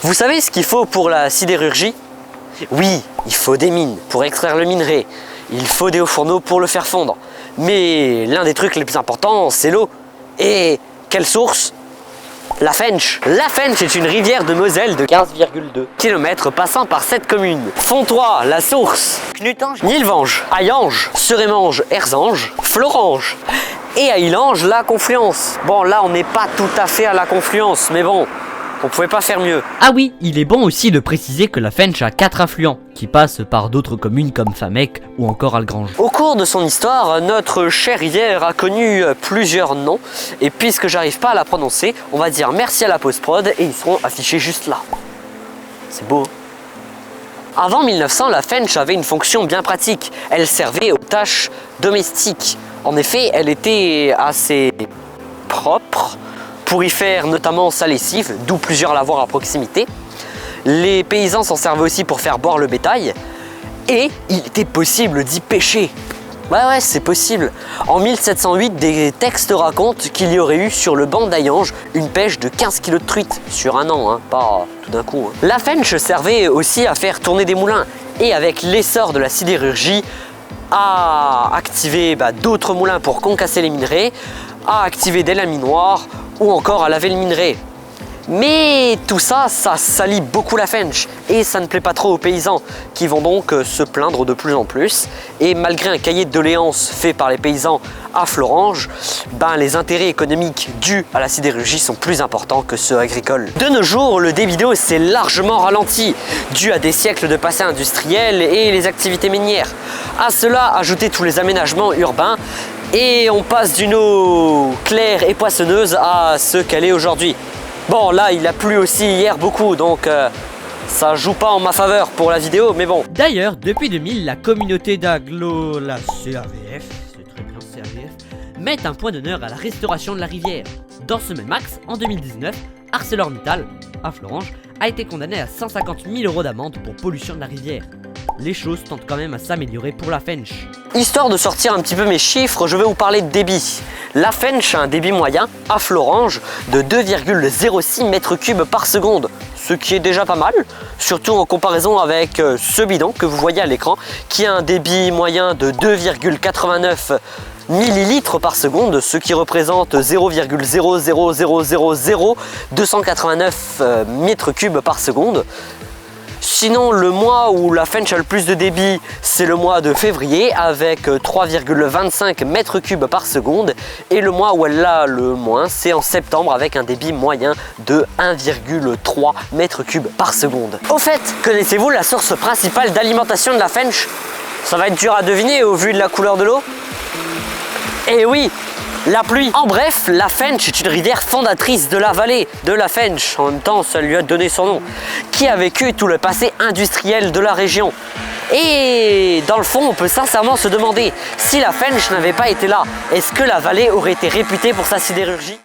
Vous savez ce qu'il faut pour la sidérurgie? Oui, il faut des mines pour extraire le minerai. Il faut des hauts fourneaux pour le faire fondre. Mais l'un des trucs les plus importants, c'est l'eau. Et quelle source? La Fensch. La Fensch est une rivière de Moselle de 15,2 km passant par 7 communes. Fontoy, la source. Knutange, Nilvange, Hayange, Serémange, Erzange, Florange. Et à Illange, la confluence. Bon, là, on n'est pas tout à fait à la confluence, mais bon, on pouvait pas faire mieux. Ah oui, il est bon aussi de préciser que la Fensch a 4 affluents, qui passent par d'autres communes comme Famec ou encore Algrange. Au cours de son histoire, notre chère rivière a connu plusieurs noms, et puisque j'arrive pas à la prononcer, on va dire merci à la post-prod et ils seront affichés juste là. C'est beau. Avant 1900, la Fensch avait une fonction bien pratique. Elle servait aux tâches domestiques. En effet, elle était assez propre pour y faire notamment sa lessive, d'où plusieurs lavoirs à proximité. Les paysans s'en servaient aussi pour faire boire le bétail et il était possible d'y pêcher. Ouais, c'est possible. En 1708, des textes racontent qu'il y aurait eu sur le banc d'Hayange une pêche de 15 kg de truite sur un an, pas tout d'un coup. La Fensch servait aussi à faire tourner des moulins et avec l'essor de la sidérurgie, à activer d'autres moulins pour concasser les minerais, à activer des laminoirs ou encore à laver le minerai. Mais tout ça, ça salit beaucoup la Fensch et ça ne plaît pas trop aux paysans qui vont donc se plaindre de plus en plus. Et malgré un cahier de doléances fait par les paysans à Florange, les intérêts économiques dus à la sidérurgie sont plus importants que ceux agricoles. De nos jours, le débit d'eau s'est largement ralenti, dû à des siècles de passé industriel et les activités minières. À cela, ajouter tous les aménagements urbains et on passe d'une eau claire et poissonneuse à ce qu'elle est aujourd'hui. Bon, là, il a plu aussi hier beaucoup, donc ça joue pas en ma faveur pour la vidéo, mais bon. D'ailleurs, depuis 2000, la communauté d'agglo, la CAVF, c'est très bien CAVF, met un point d'honneur à la restauration de la rivière. Dans ce même axe, en 2019, ArcelorMittal, à Florange, a été condamné à 150 000 € d'amende pour pollution de la rivière. Les choses tentent quand même à s'améliorer pour la Fensch. Histoire de sortir un petit peu mes chiffres, je vais vous parler de débit. La Fensch a un débit moyen à Florange de 2,06 m3 par seconde, ce qui est déjà pas mal, surtout en comparaison avec ce bidon que vous voyez à l'écran, qui a un débit moyen de 2,89 millilitres par seconde, ce qui représente 0,0000289 mètres cubes par seconde. Sinon, le mois où la Fensch a le plus de débit, c'est le mois de février avec 3,25 mètres cubes par seconde. Et le mois où elle a le moins, c'est en septembre avec un débit moyen de 1,3 mètres cubes par seconde. Au fait, connaissez-vous la source principale d'alimentation de la Fensch? Ça va être dur à deviner au vu de la couleur de l'eau. Eh oui, la pluie. En bref, la Fensch est une rivière fondatrice de la vallée de la Fensch, en même temps ça lui a donné son nom, qui a vécu tout le passé industriel de la région. Et dans le fond, on peut sincèrement se demander, si la Fensch n'avait pas été là, est-ce que la vallée aurait été réputée pour sa sidérurgie?